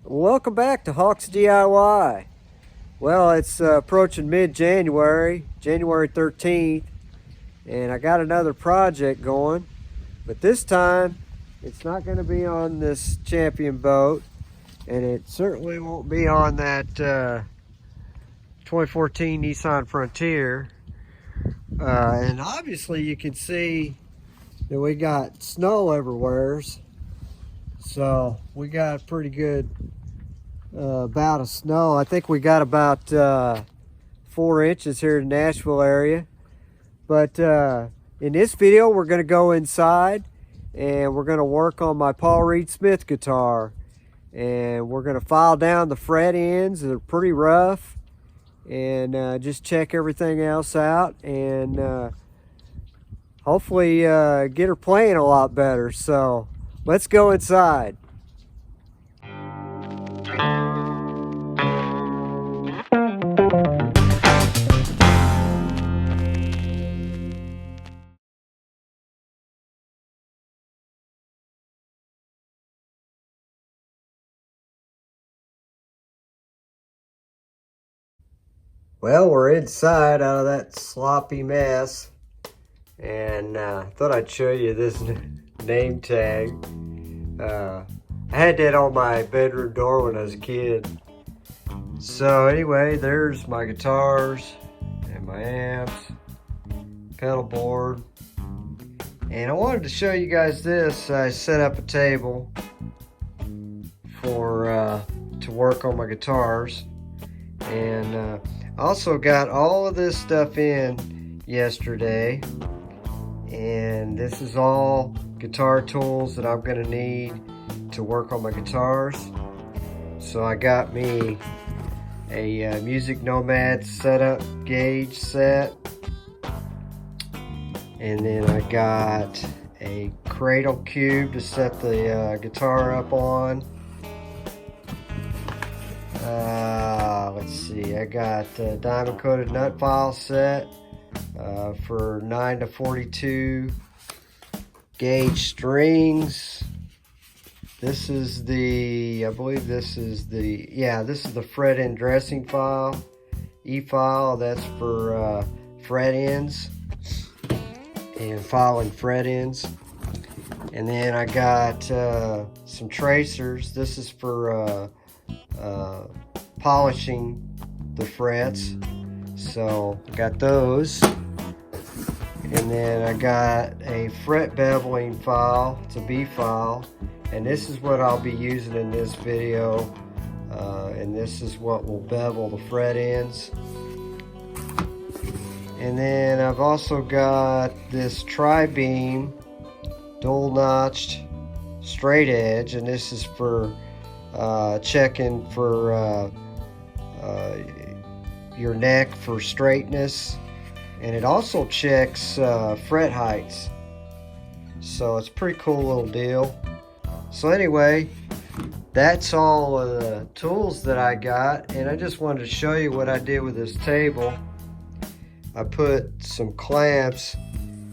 Welcome back to Hawks DIY. Well, it's approaching mid-January, January 13th, and I got another project going, but this time it's not going to be on this Champion boat, and it certainly won't be on that 2014 Nissan Frontier. And obviously you can see that we got snow everywhere, so we got pretty good bout of snow. I think we got about 4 inches here in the Nashville area. But in this video, we're going to go inside and we're going to work on my Paul Reed Smith guitar. And we're going to file down the fret ends. They're pretty rough. And just check everything else out. And hopefully get her playing a lot better. So let's go inside. Well, we're inside out of that sloppy mess, and I thought I'd show you this name tag. I had that on my bedroom door when I was a kid. So anyway, there's my guitars and my amps, pedal board, and I wanted to show you guys this. I set up a table for to work on my guitars, and I also got all of this stuff in yesterday, and this is all guitar tools that I'm gonna need to work on my guitars. So I got me a Music Nomad setup gauge set, and then I got a cradle cube to set the guitar up on. Let's see, I got a diamond coated nut file set for 9 to 42 gauge strings. This is the, I believe this is the, yeah, this is the fret end dressing file, E file. That's for fret ends and filing fret ends. And then I got some tracers. This is for polishing the frets, so I got those. And then I got a fret beveling file. It's a B file, and this is what I'll be using in this video, and this is what will bevel the fret ends. And then I've also got this tri-beam dual notched straight edge, and this is for checking for your neck for straightness, and it also checks fret heights, so it's a pretty cool little deal. So anyway, that's all of the tools that I got, and I just wanted to show you what I did with this table. I put some clamps,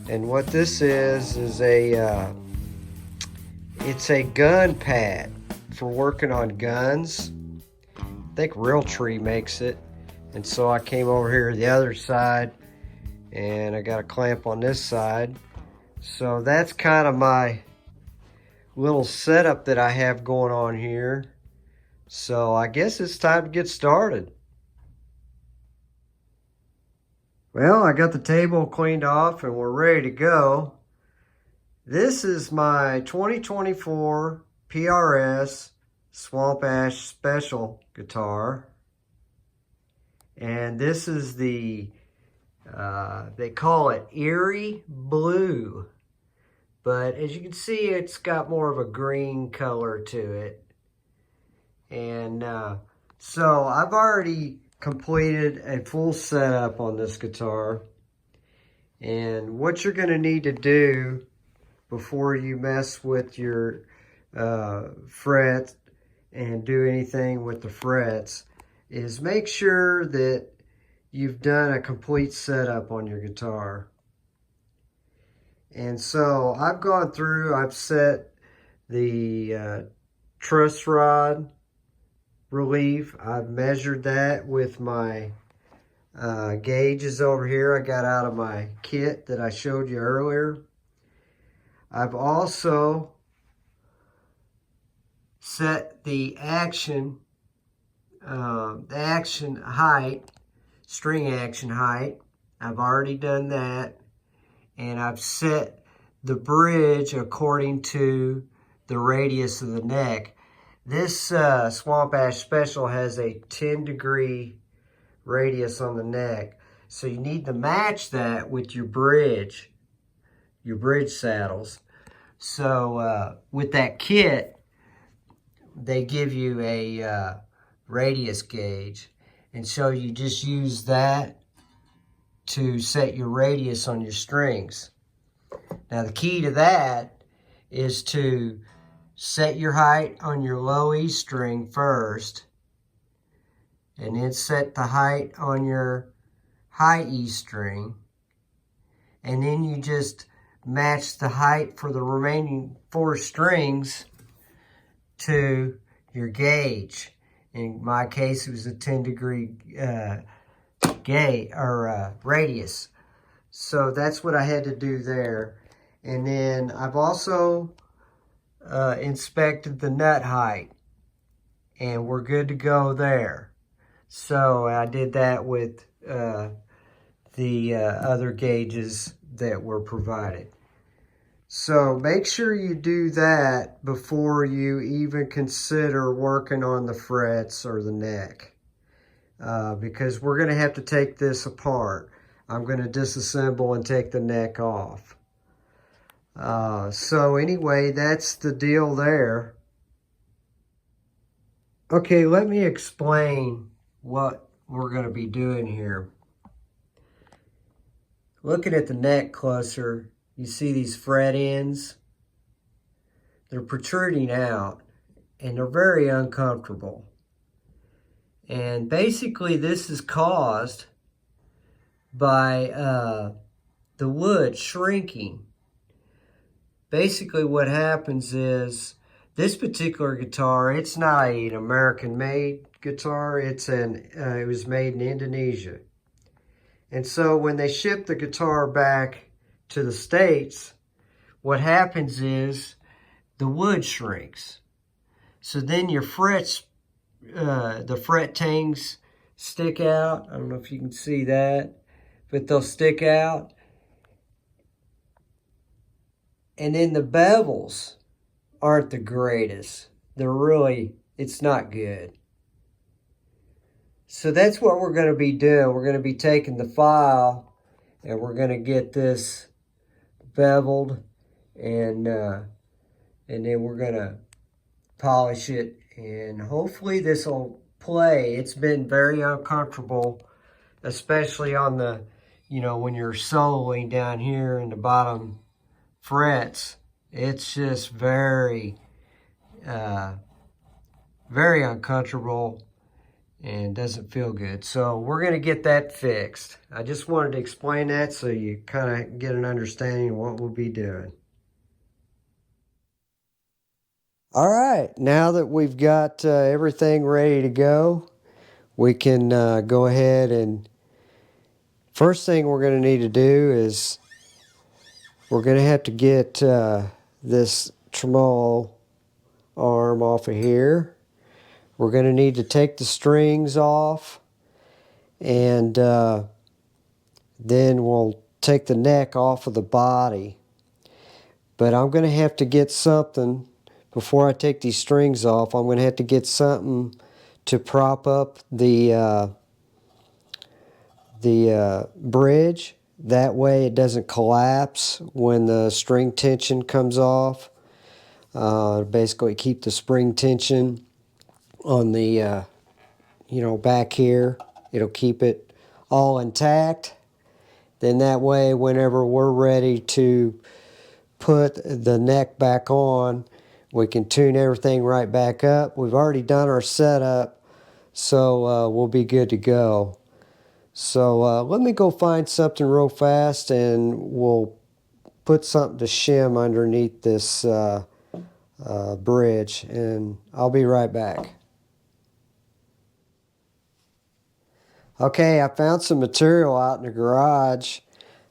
and what this is a it's a gun pad for working on guns. I think Realtree makes it, and so I came over here to the other side, and I got a clamp on this side. So that's kind of my little setup that I have going on here. So I guess it's time to get started. Well, I got the table cleaned off and we're ready to go. This is my 2024 PRS Swamp Ash Special guitar. And this is the, they call it Erie Blue. But as you can see, it's got more of a green color to it. And so I've already completed a full setup on this guitar. And what you're going to need to do before you mess with your frets and do anything with the frets is make sure that you've done a complete setup on your guitar. And so I've gone through, I've set the truss rod relief. I've measured that with my gauges over here I got out of my kit that I showed you earlier. I've also set the action height, string action height. I've already done that. And I've set the bridge according to the radius of the neck. This Swamp Ash Special has a 10-degree radius on the neck. So you need to match that with your bridge saddles. So with that kit, they give you a radius gauge. And so you just use that to set your radius on your strings. Now the key to that is to set your height on your low E string first, and then set the height on your high E string, and then you just match the height for the remaining 4 strings to your gauge. In my case, it was a 10-degree gauge or radius. So that's what I had to do there. And then I've also inspected the nut height, and we're good to go there. So I did that with the other gauges that were provided. So make sure you do that before you even consider working on the frets or the neck, because we're going to have to take this apart. I'm going to disassemble and take the neck off. So anyway, that's the deal there. Okay, let me explain what we're going to be doing here. Looking at the neck closer, you see these fret ends? They're protruding out, and they're very uncomfortable. And basically this is caused by the wood shrinking. Basically what happens is, this particular guitar, it's not an American-made guitar. It was made in Indonesia. And so when they ship the guitar back to the States, what happens is the wood shrinks. So then your frets, the fret tangs stick out. I don't know if you can see that, but they'll stick out. And then the bevels aren't the greatest. It's not good. So that's what we're going to be doing. We're going to be taking the file and we're going to get this beveled, and then we're going to polish it, and hopefully this will play. It's been very uncomfortable, especially on the, when you're soloing down here in the bottom frets. It's just very, very uncomfortable and doesn't feel good. So we're going to get that fixed. I just wanted to explain that so you kind of get an understanding of what we'll be doing. All right, now that we've got everything ready to go, we can go ahead and first thing we're going to need to do is we're going to have to get this tremolo arm off of here. We're going to need to take the strings off, and then we'll take the neck off of the body. But I'm going to have to get something, before I take these strings off, I'm going to have to get something to prop up the bridge. That way it doesn't collapse when the string tension comes off. Basically keep the spring tension on the back here. It'll keep it all intact. Then that way, whenever we're ready to put the neck back on, we can tune everything right back up. We've already done our setup, so we'll be good to go. So let me go find something real fast, and we'll put something to shim underneath this bridge, and I'll be right back. Okay, I found some material out in the garage,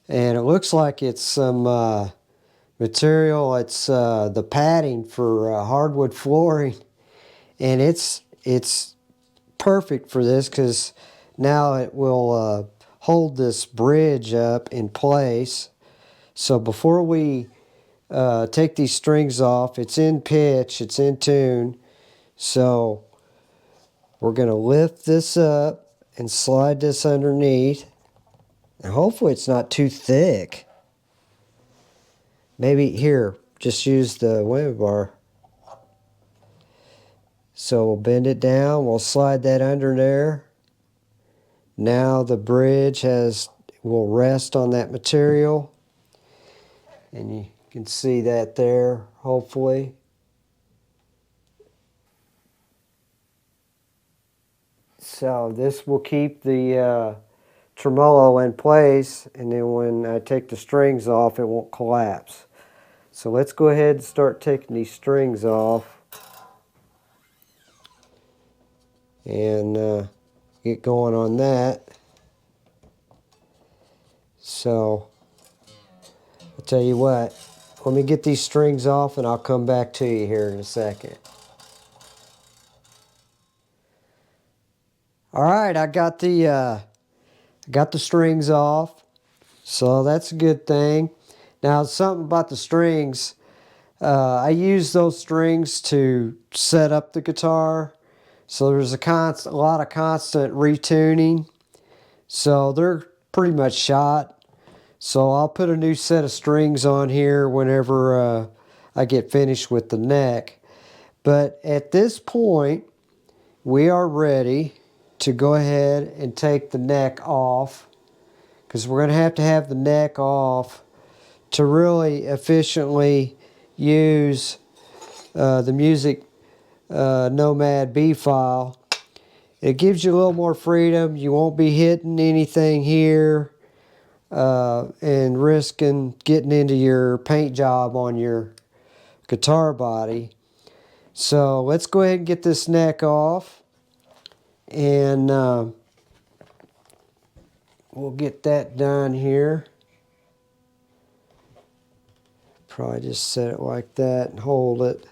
and it looks like it's some material. It's the padding for hardwood flooring, and it's perfect for this because now it will hold this bridge up in place. So before we take these strings off, it's in pitch, it's in tune. So we're going to lift this up and slide this underneath. And hopefully it's not too thick. Maybe here, just use the whammy bar. So we'll bend it down, we'll slide that under there. Now the bridge will rest on that material. And you can see that there, hopefully. So this will keep the tremolo in place, and then when I take the strings off, it won't collapse. So let's go ahead and start taking these strings off and get going on that. So I'll tell you what, let me get these strings off and I'll come back to you here in a second. Alright, I got the strings off, so that's a good thing. Now something about the strings, I use those strings to set up the guitar, so there's a lot of constant retuning, so they're pretty much shot. So I'll put a new set of strings on here whenever I get finished with the neck. But at this point, we are ready to go ahead and take the neck off, because we're going to have the neck off to really efficiently use the Music Nomad B file. It gives you a little more freedom. You won't be hitting anything here and risking getting into your paint job on your guitar body. So let's go ahead and get this neck off, and we'll get that done here. Probably just set it like that and hold it.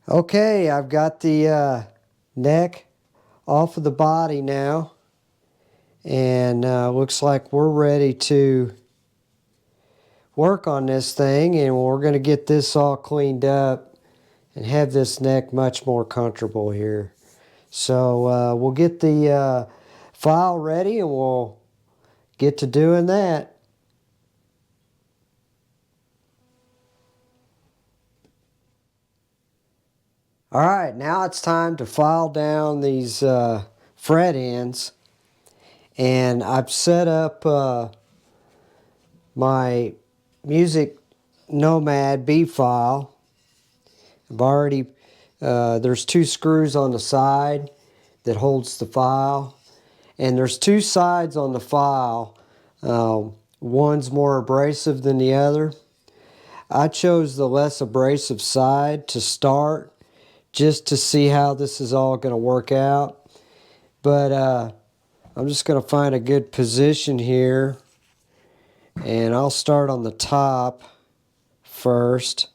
Okay, I've got the neck off of the body now, and looks like we're ready to work on this thing, and we're going to get this all cleaned up and have this neck much more comfortable here. So we'll get the file ready and we'll get to doing that. Alright, now it's time to file down these fret ends, and I've set up my Music Nomad B file. I've already, there's two screws on the side that holds the file, and there's two sides on the file. One's more abrasive than the other. I chose the less abrasive side to start, just to see how this is all going to work out. But I'm just going to find a good position here, and I'll start on the top first.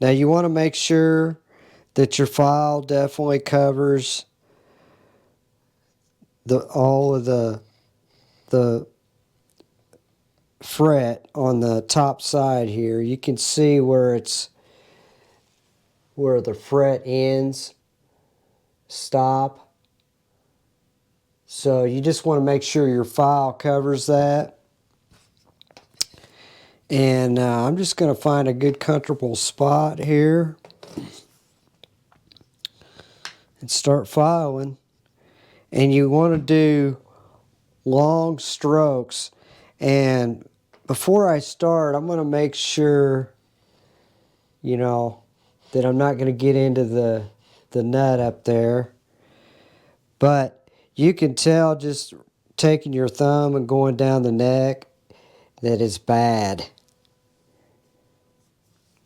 Now you want to make sure that your file definitely covers all of the fret on the top side here. You can see where the fret ends stop. So you just want to make sure your file covers that. And I'm just going to find a good comfortable spot here and start filing. And you want to do long strokes. And before I start, I'm going to make sure, you know, that I'm not going to get into the nut up there. But you can tell just taking your thumb and going down the neck that it's bad.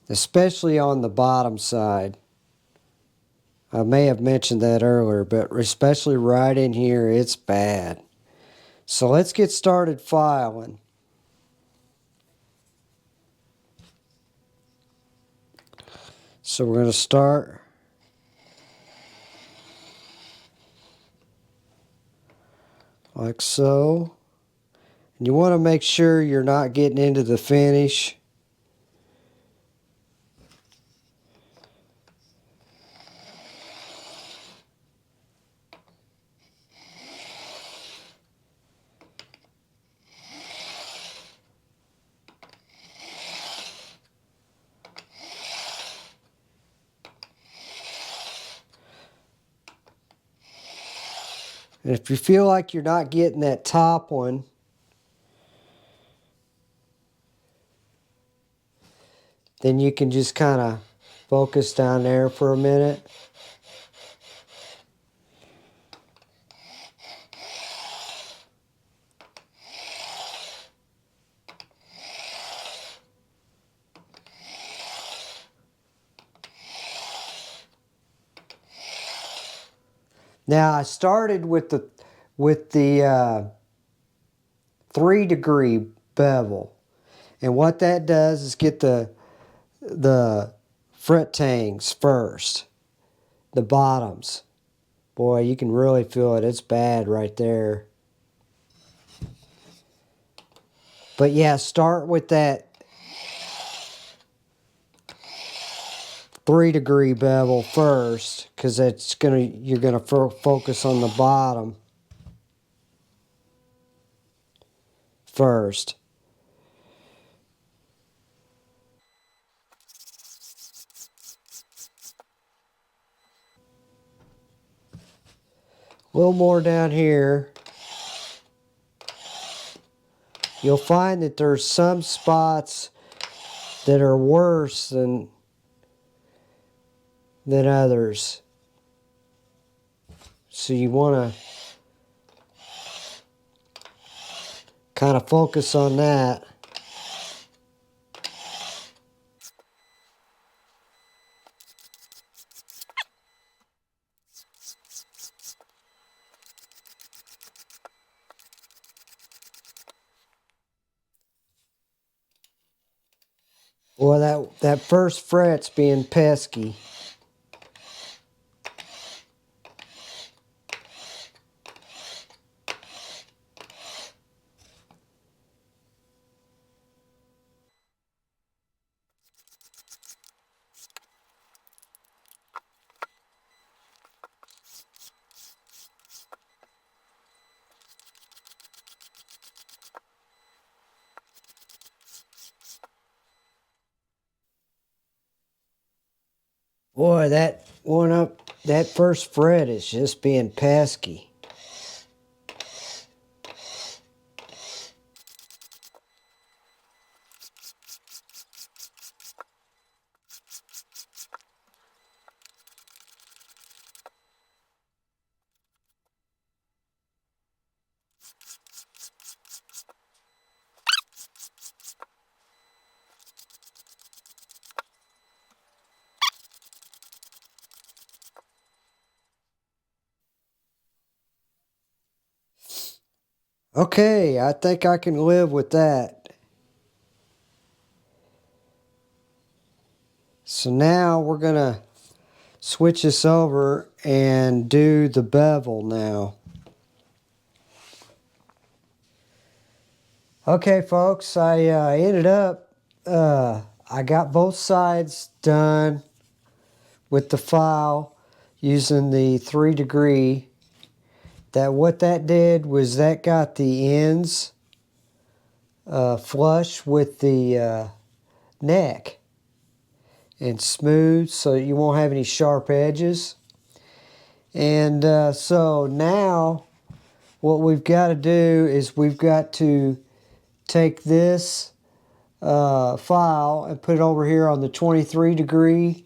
Especially on the bottom side. I may have mentioned that earlier, but especially right in here, it's bad. So let's get started filing. So we're going to start like so. And you want to make sure you're not getting into the finish. And if you feel like you're not getting that top one, then you can just kind of focus down there for a minute. Now I started with the 3-degree bevel, and what that does is get the fret tangs first, the bottoms. Boy, you can really feel it. It's bad right there. But yeah, start with that 3-degree bevel first, because you're gonna focus on the bottom first. A little more down here. You'll find that there's some spots that are worse than others. So you want to kind of focus on that. Well, that first fret's being pesky. Boy, that first fret is just being pesky. Okay, I think I can live with that. So now we're going to switch this over and do the bevel now. Okay, folks, I ended up, I got both sides done with the file using the 3-degree. What that did was that got the ends flush with the neck and smooth, so you won't have any sharp edges. And so now what we've got to do is we've got to take this file and put it over here on the 23-degree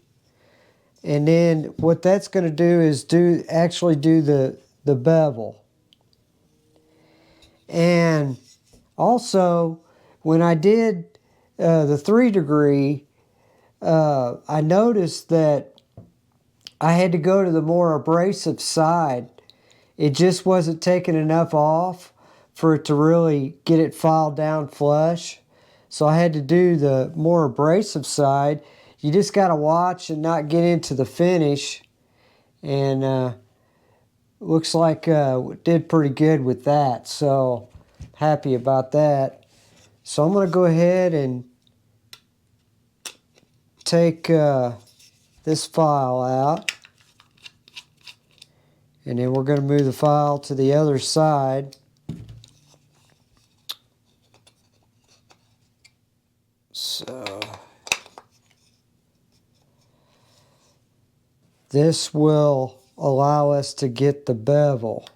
And then what that's going to do is actually do the bevel. And also, when I did the 3 degree, I noticed that I had to go to the more abrasive side. It just wasn't taking enough off for it to really get it filed down flush. So I had to do the more abrasive side. You just got to watch and not get into the finish. And looks like did pretty good with that. So happy about that. So I'm going to go ahead and take this file out. And then we're going to move the file to the other side. So this will allow us to get the bevel.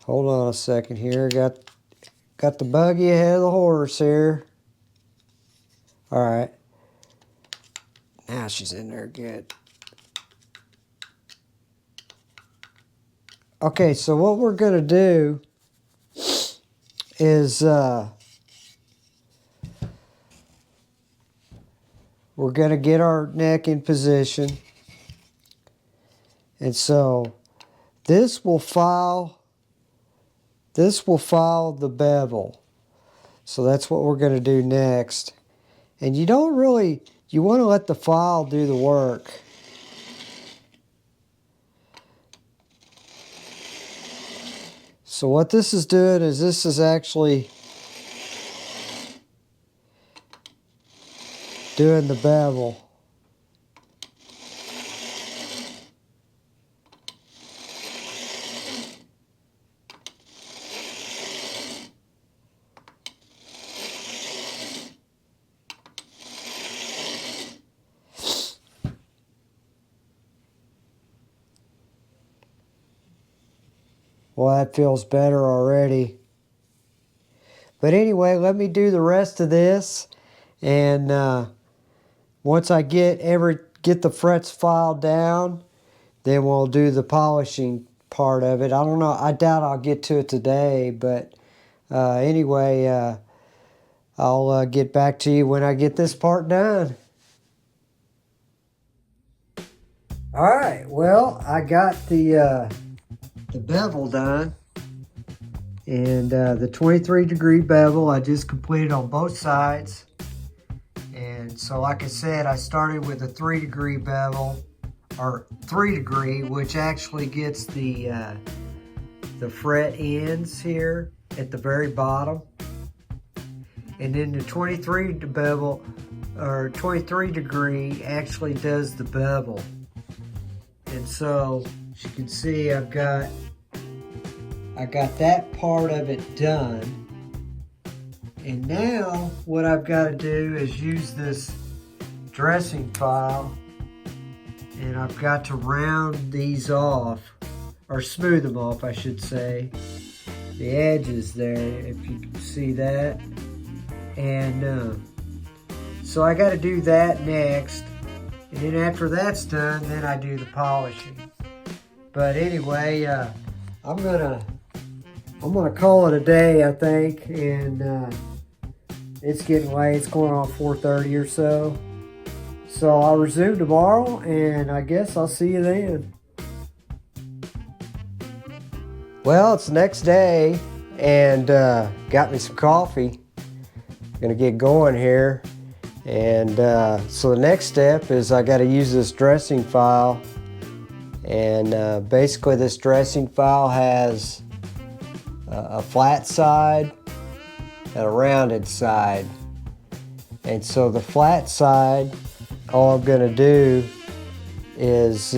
Hold on a second here. Got the buggy ahead of the horse here. All right. Now she's in there good. Okay, so what we're going to do is we're going to get our neck in position. And so this will file the bevel. So that's what we're going to do next. And you want to let the file do the work. So what this is doing is this is actually doing the bevel. Well, that feels better already. But anyway, let me do the rest of this. And once I get the frets filed down, then we'll do the polishing part of it. I don't know. I doubt I'll get to it today. But anyway, I'll get back to you when I get this part done. All right. Well, I got the bevel done, and the 23 degree bevel I just completed on both sides. And so like I said, I started with a 3 degree bevel, or 3 degree, which actually gets the fret ends here at the very bottom, and then the 23 bevel, or 23 degree, actually does the bevel. And so as you can see, I got that part of it done. And now what I've got to do is use this dressing file, and I've got to round these off, or smooth them off I should say, the edges there, if you can see that. And so I got to do that next, and then after that's done, then I do the polishing. But anyway, I'm gonna call it a day, I think, and it's getting late. It's going on 4:30 or so. So I'll resume tomorrow, and I guess I'll see you then. Well, it's the next day, and got me some coffee. Gonna get going here, and so the next step is I got to use this dressing file. And basically this dressing file has a flat side and a rounded side. And so the flat side, all I'm going to do is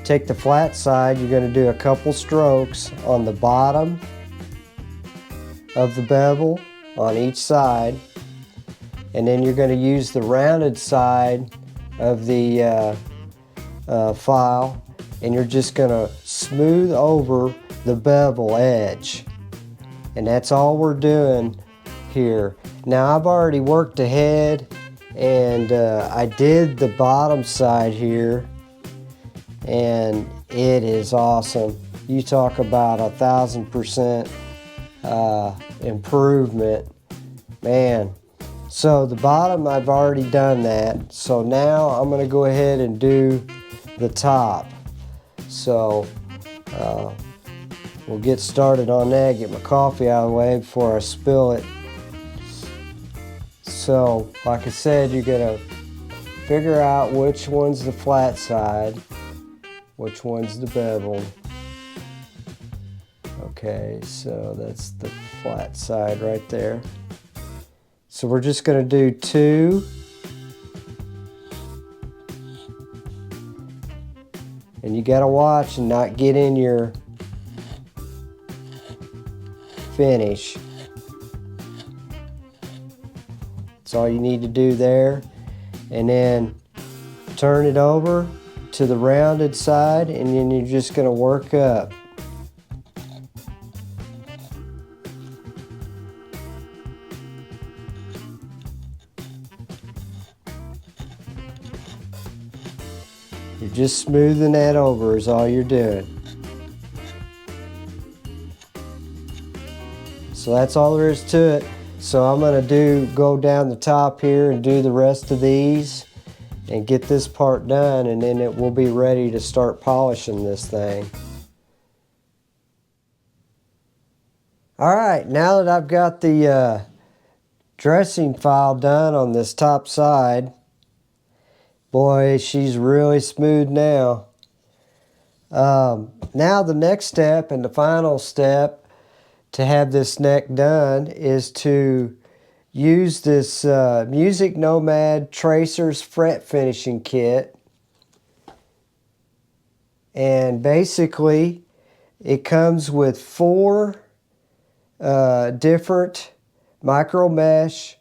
take the flat side. You're going to do a couple strokes on the bottom of the bevel on each side, and then you're going to use the rounded side of the file, and you're just gonna smooth over the bevel edge. And that's all we're doing here. Now I've already worked ahead, and I did the bottom side here, and it is awesome. You talk about 1,000% improvement, man. So the bottom, I've already done that. So now I'm gonna go ahead and do the top. So we'll get started on that, get my coffee out of the way before I spill it. So like I said, you're gonna figure out which one's the flat side, which one's the bevel. Okay, so that's the flat side right there. So we're just going to do 2. And you got to watch and not get in your finish. That's all you need to do there. And then turn it over to the rounded side, and then you're just going to work up. You're just smoothing that over is all you're doing. So that's all there is to it. So I'm going to go down the top here and do the rest of these and get this part done, and then it will be ready to start polishing this thing. Alright, now that I've got the dressing file done on this top side, boy, she's really smooth now. Now the next step and the final step to have this neck done is to use this Music Nomad Tracers fret finishing kit. And basically it comes with 4 different micro mesh.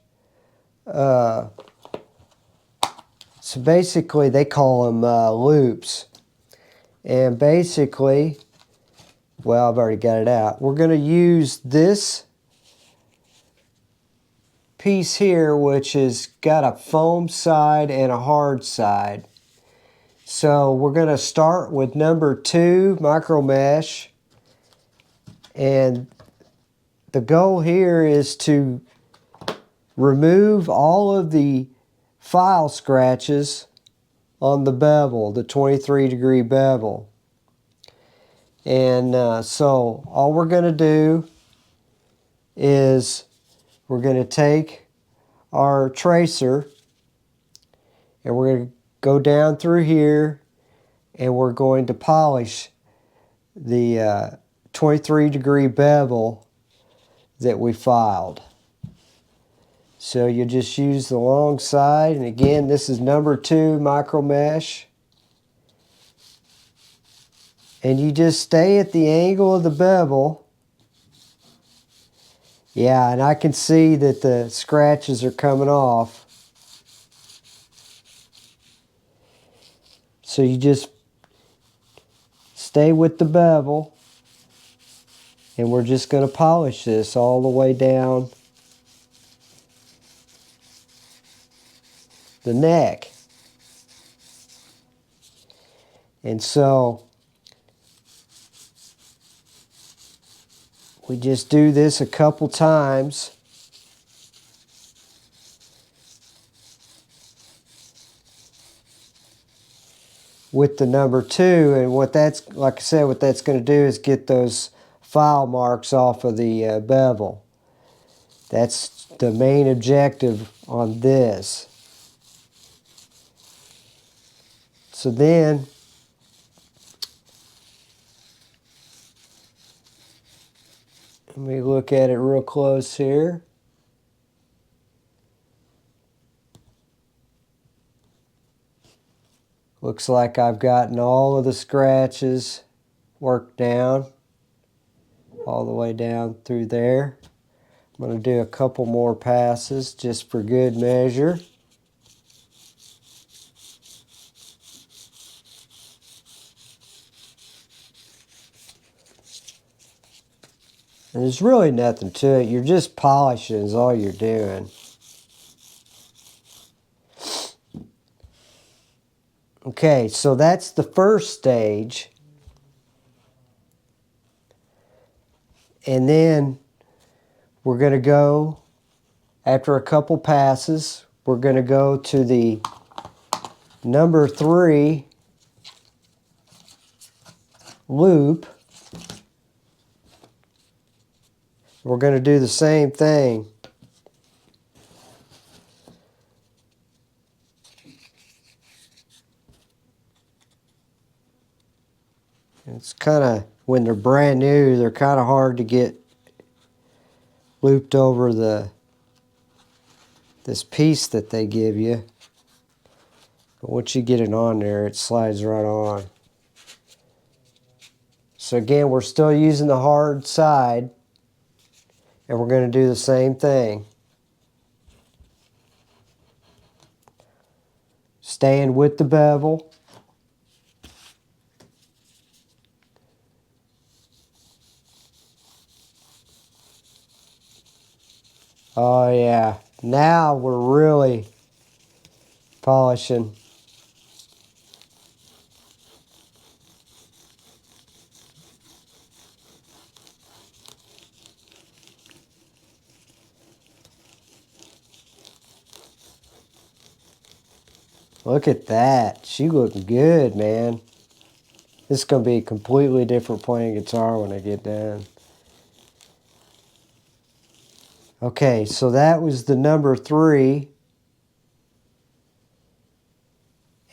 So basically they call them loops. And basically, well, I've already got it out. We're going to use this piece here, which has got a foam side and a hard side. So we're going to start with number 2 micro mesh, and the goal here is to remove all of the file scratches on the bevel, the 23-degree bevel. And so all we're going to do is we're going to take our tracer and we're going to go down through here, and we're going to polish the 23-degree bevel that we filed. So you just use the long side, and again, this is number 2 micro mesh. And you just stay at the angle of the bevel. Yeah, and I can see that the scratches are coming off. So you just stay with the bevel, and we're just going to polish this all the way down the neck. And so we just do this a couple times. With the number 2, and what that's, like I said, what that's going to do is get those file marks off of the bevel. That's the main objective on this. So then let me look at it real close here. Looks like I've gotten all of the scratches worked down, all the way down through there. I'm going to do a couple more passes just for good measure. And there's really nothing to it. You're just polishing is all you're doing. Okay, so that's the first stage. And then we're going to go, after a couple passes, we're going to go to the number 3 loop. We're going to do the same thing. It's kind of, when they're brand new, they're kind of hard to get looped over this piece that they give you. But once you get it on there, it slides right on. So again, we're still using the hard side, and we're going to do the same thing. Staying with the bevel. Oh yeah, now we're really polishing. Look at that. She looking good, man. This is going to be a completely different playing guitar when I get done. Okay, so that was the number 3.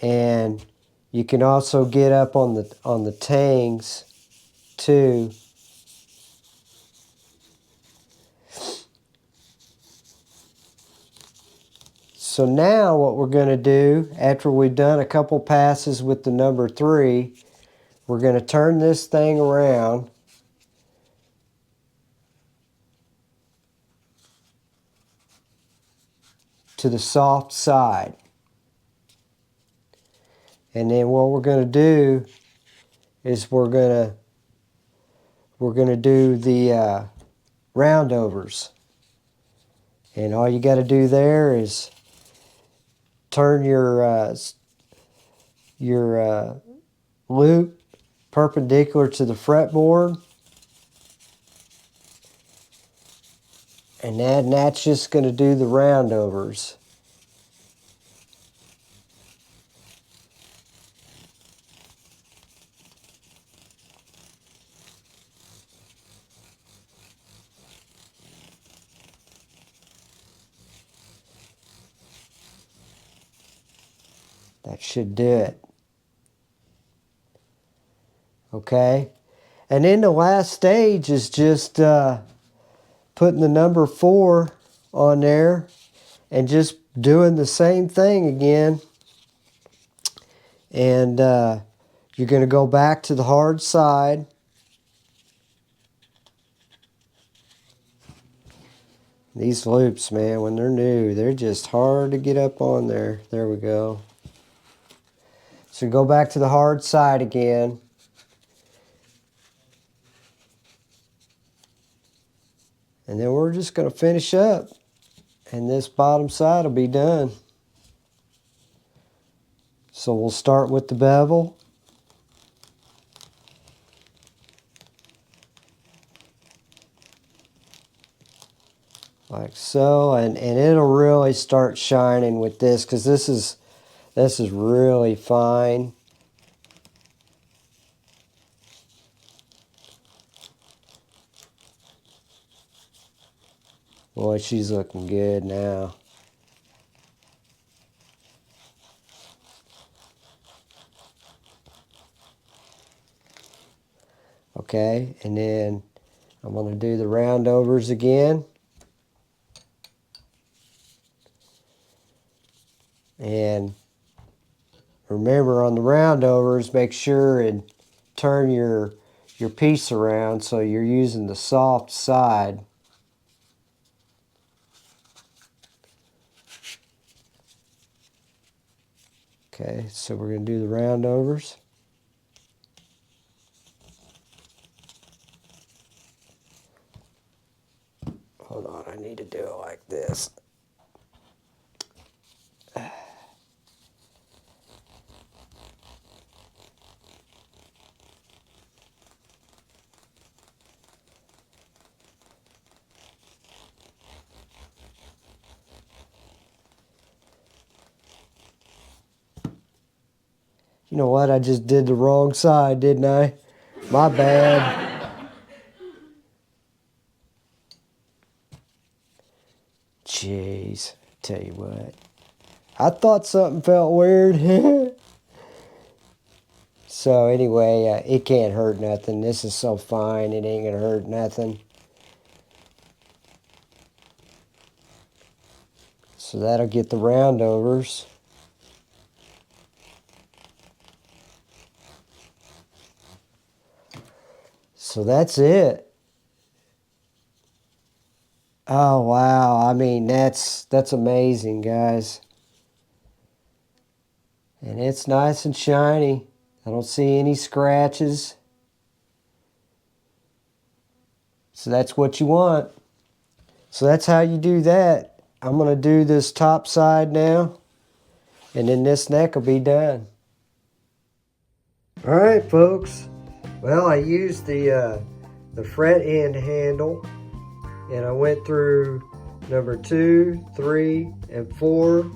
And you can also get up on the tangs too. So now what we're going to do, after we've done a couple passes with the number 3, we're going to turn this thing around to the soft side. And then what we're going to do is we're going to do the roundovers. And all you got to do there is turn your loop perpendicular to the fretboard, and that's just going to do the roundovers. That should do it. Okay, and then the last stage is just putting the number 4 on there and just doing the same thing again. And you're going to go back to the hard side. These loops, man, when they're new, they're just hard to get up on there. There we go. So go back to the hard side again. And then we're just going to finish up. And this bottom side will be done. So we'll start with the bevel. Like so. And it'll really start shining with this, because this is really fine. Boy, she's looking good now. Okay, and then I'm going to do the roundovers again. And remember, on the roundovers, make sure and turn your piece around so you're using the soft side. Okay, so we're going to do the roundovers. Hold on, I need to do it like this. You know what? I just did the wrong side, didn't I? My bad. Jeez, tell you what. I thought something felt weird. So anyway, it can't hurt nothing. This is so fine, it ain't gonna hurt nothing. So that'll get the roundovers. So that's it. Oh wow, I mean that's amazing, guys. And it's nice and shiny. I don't see any scratches. So that's what you want. So that's how you do that. I'm going to do this top side now, and then this neck will be done. Alright folks, well I used the fret end handle, and I went through number 2, 3, and 4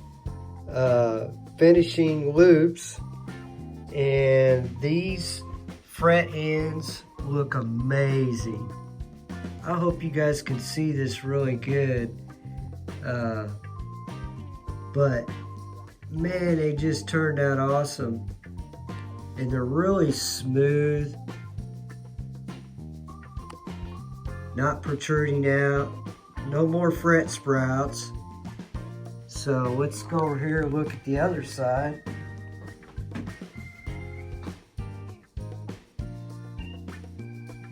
finishing loops, and these fret ends look amazing. I hope you guys can see this really good, but man, they just turned out awesome, and they're really smooth, not protruding out, no more fret sprouts. So let's go over here and look at the other side.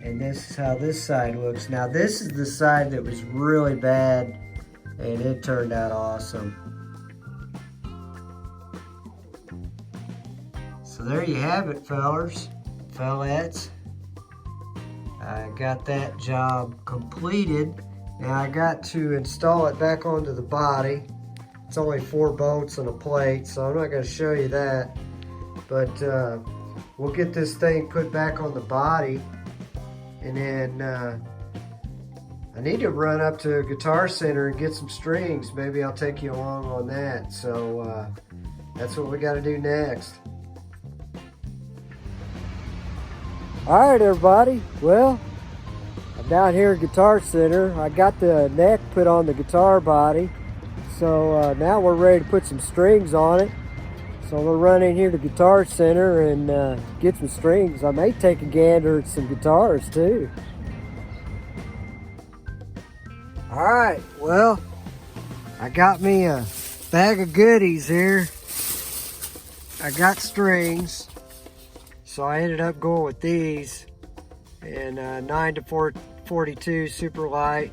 And this is how this side looks. Now this is the side that was really bad, and it turned out awesome. So there you have it, fellettes. I got that job completed. Now I got to install it back onto the body. It's only 4 bolts and a plate, so I'm not going to show you that. But we'll get this thing put back on the body. And then I need to run up to Guitar Center and get some strings. Maybe I'll take you along on that. So that's what we got to do next. All right, everybody. Well, I'm down here at Guitar Center. I got the neck put on the guitar body. So now we're ready to put some strings on it. So we'll run in here to Guitar Center and get some strings. I may take a gander at some guitars too. Alright, well, I got me a bag of goodies here. I got strings, so I ended up going with these. And 9 to 42 super light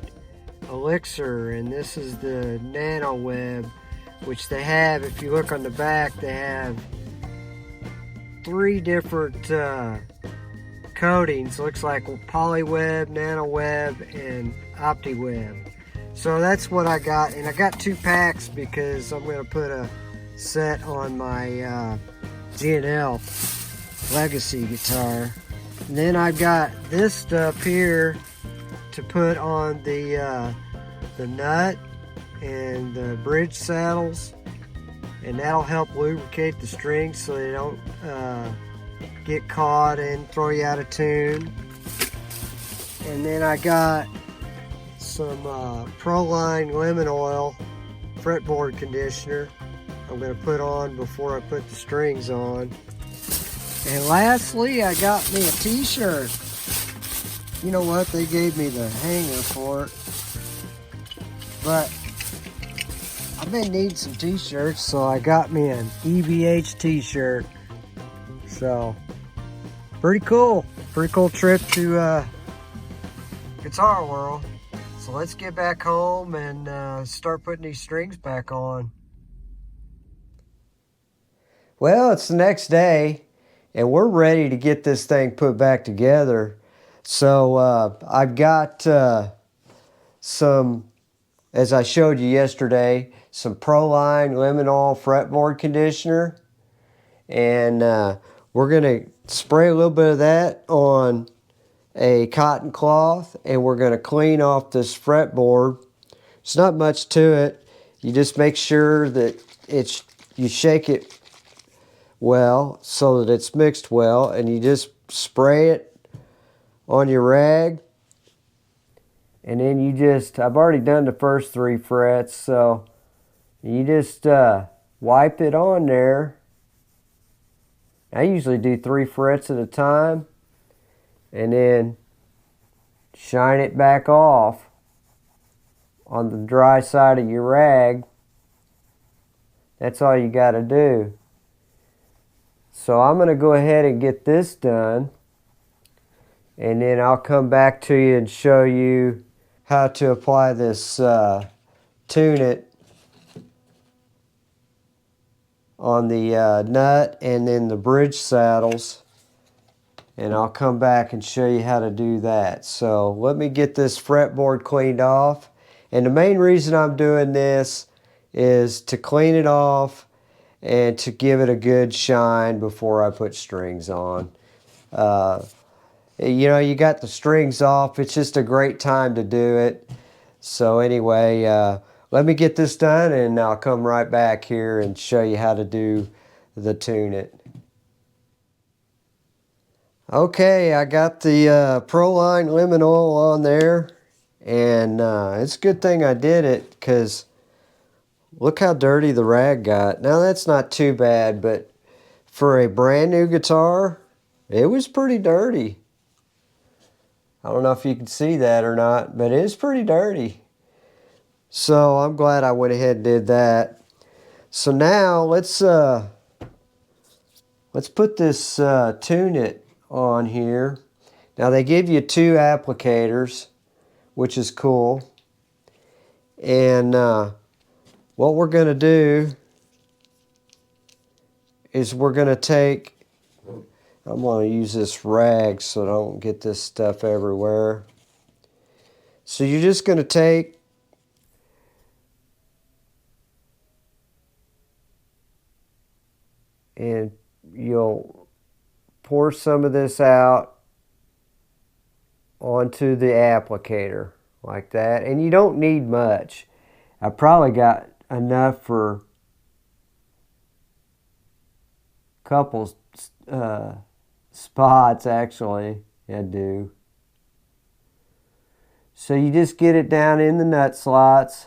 elixir, and this is the nano web, which they have, if you look on the back, they have 3 different coatings. Looks like polyweb, nano web, and optiweb. So that's what I got, and I got 2 packs because I'm going to put a set on my G&L Legacy guitar. And then I got this stuff here to put on the nut and the bridge saddles, and that'll help lubricate the strings so they don't get caught and throw you out of tune. And then I got some Proline lemon oil fretboard conditioner I'm going to put on before I put the strings on. And lastly, I got me a t-shirt. You know what, they gave me the hanger for it, but I've been needing some t-shirts, so I got me an EVH t-shirt. So pretty cool trip to Guitar World. So let's get back home and start putting these strings back on. Well, it's the next day, and we're ready to get this thing put back together. So I've got some, as I showed you yesterday, some Proline lemon oil fretboard conditioner. And we're going to spray a little bit of that on a cotton cloth, and we're going to clean off this fretboard. It's not much to it. You just make sure that you shake it well so that it's mixed well, and you just spray it on your rag. And then I've already done the first 3 frets, so you just wipe it on there. I usually do 3 frets at a time, and then shine it back off on the dry side of your rag. That's all you got to do. So I'm going to go ahead and get this done, and then I'll come back to you and show you how to apply this tune it on the nut and then the bridge saddles, and I'll come back and show you how to do that. So let me get this fretboard cleaned off, and the main reason I'm doing this is to clean it off and to give it a good shine before I put strings on. You know, you got the strings off, it's just a great time to do it. So anyway, let me get this done, and I'll come right back here and show you how to do the tune it. Okay, I got the Proline lemon oil on there, and it's a good thing I did it, because look how dirty the rag got. Now that's not too bad, but for a brand new guitar, it was pretty dirty. I don't know if you can see that or not, but it's pretty dirty. So I'm glad I went ahead and did that. So now let's put this tune it on here. Now they give you 2 applicators, which is cool. And what we're going to do is we're going to take, I'm going to use this rag so I don't get this stuff everywhere. So you're just going to take and you'll pour some of this out onto the applicator like that. And you don't need much. I probably got enough for a couple spots, actually. I do. So you just get it down in the nut slots,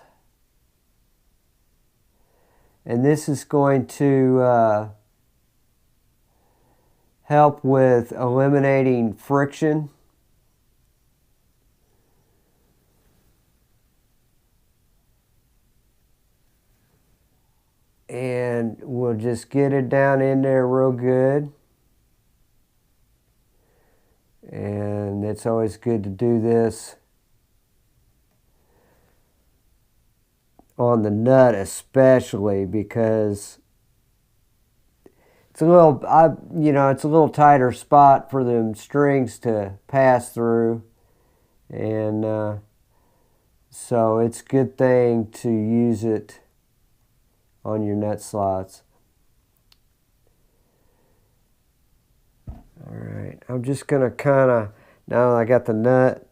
and this is going to help with eliminating friction. And we'll just get it down in there real good. And it's always good to do this on the nut, especially because it's a little, it's a little tighter spot for them strings to pass through, and so it's a good thing to use it on your nut slots. Alright, I'm just going to now I got the nut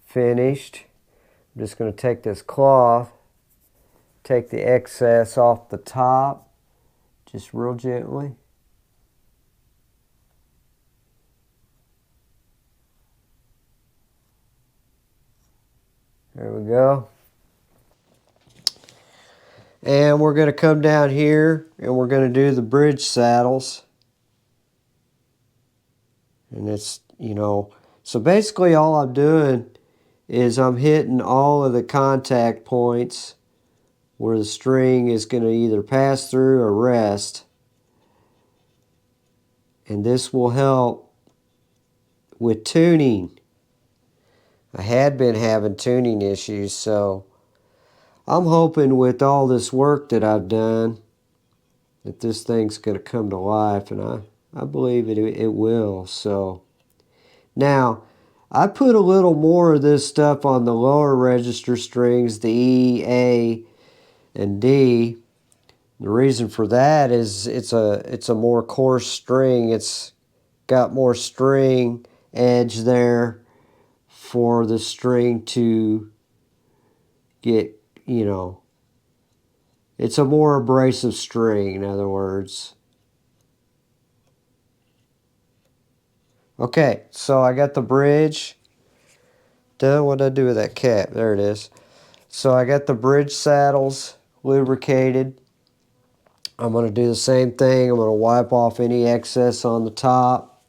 finished, I'm just going to take this cloth, take the excess off the top, just real gently. There we go. And we're going to come down here and we're going to do the bridge saddles. And it's, so basically all I'm doing is I'm hitting all of the contact points where the string is going to either pass through or rest. And this will help with tuning. I had been having tuning issues, so I'm hoping with all this work that I've done that this thing's going to come to life, and I believe it will. So now I put a little more of this stuff on the lower register strings, the E, A, and D. The reason for that is it's a more coarse string. It's got more string edge there for the string to get, it's a more abrasive string, in other words. Okay, so I got the bridge done. What did I do with that cap? There it is. So I got the bridge saddles lubricated. I'm going to do the same thing. I'm going to wipe off any excess on the top.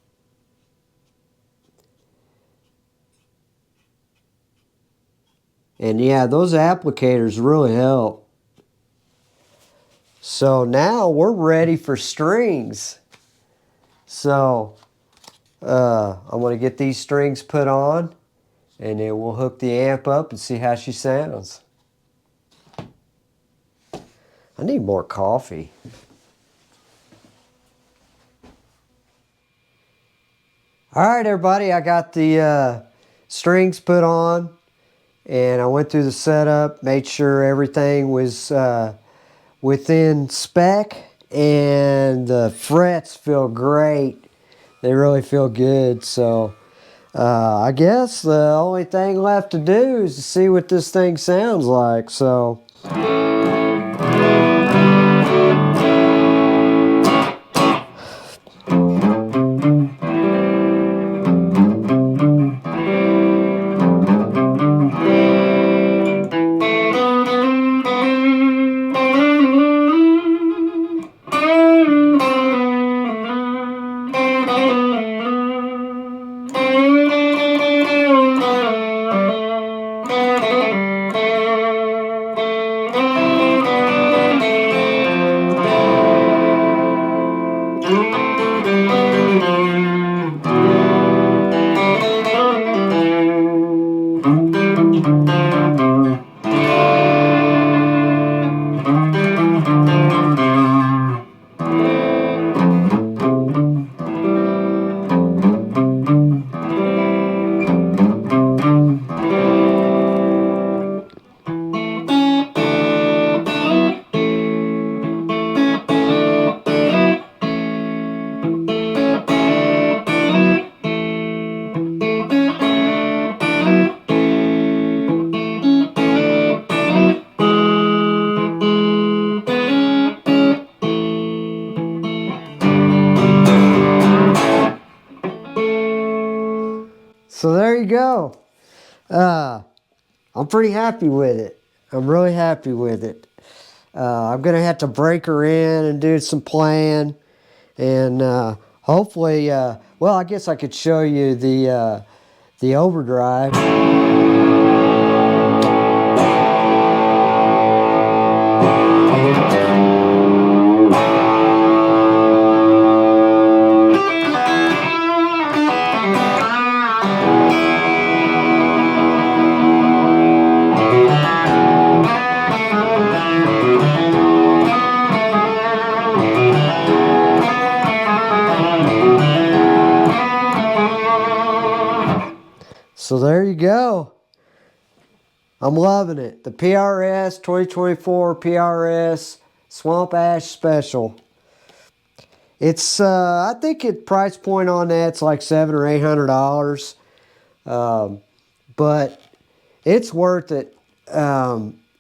And yeah, those applicators really help. So now we're ready for strings. So I'm going to get these strings put on, and then we'll hook the amp up and see how she sounds. I need more coffee. All right, everybody, I got the strings put on, and I went through the setup, made sure everything was within spec, and the frets feel great. They really feel good. So I guess the only thing left to do is to see what this thing sounds like. So there you go. I'm pretty happy with it. I'm really happy with it. I'm going to have to break her in and do some playing. And hopefully, well, I guess I could show you the overdrive. So there you go. I'm loving it. The PRS 2024 PRS Swamp Ash Special. It's I think it price point on that's like $700 or $800, but it's worth it.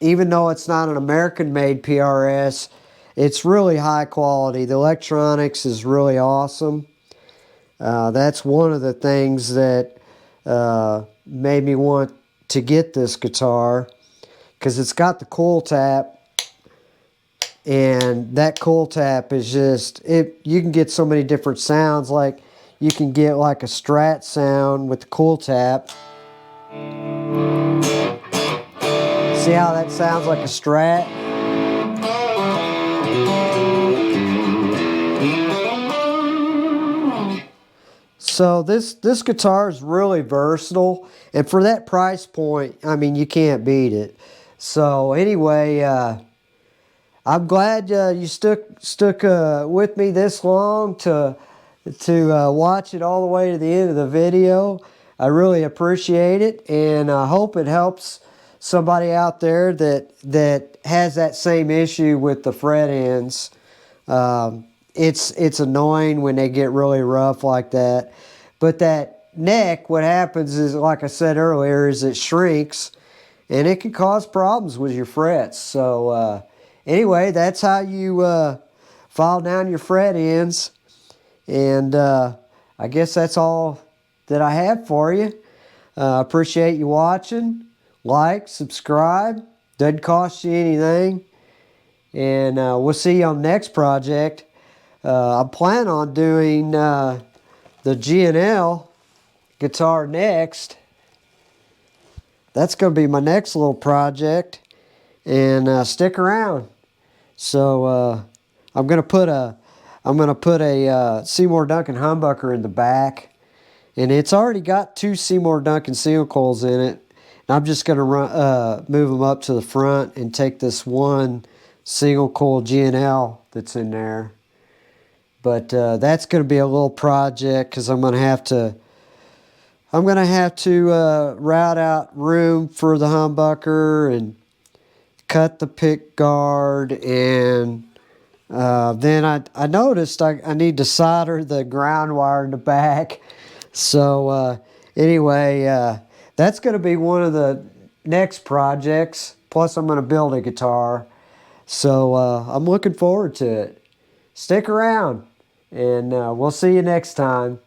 Even though it's not an American-made PRS, it's really high quality. The electronics is really awesome. That's one of the things that made me want to get this guitar, because it's got the coil tap, and that coil tap is just, you can get so many different sounds. Like you can get like a Strat sound with the coil tap. See how that sounds like a Strat? So this guitar is really versatile, and for that price point, I mean, you can't beat it. So anyway, I'm glad you stuck with me this long to watch it all the way to the end of the video. I really appreciate it, and I hope it helps somebody out there that has that same issue with the fret ends. It's annoying when they get really rough like that. But that neck, what happens is, like I said earlier, is it shrinks, and it can cause problems with your frets. So anyway, that's how you file down your fret ends. And I guess that's all that I have for you. Appreciate you watching. Like, subscribe. Doesn't cost you anything. And we'll see you on the next project. I plan on doing the G&L guitar next. That's going to be my next little project. And stick around. So I'm going to put a Seymour Duncan humbucker in the back, and it's already got 2 Seymour Duncan single coils in it. And I'm just going to move them up to the front and take this one single coil G&L that's in there. But that's going to be a little project because I'm going to have to route out room for the humbucker and cut the pick guard, and then I noticed I need to solder the ground wire in the back. So anyway, that's going to be one of the next projects. Plus I'm going to build a guitar. So I'm looking forward to it. Stick around, and we'll see you next time.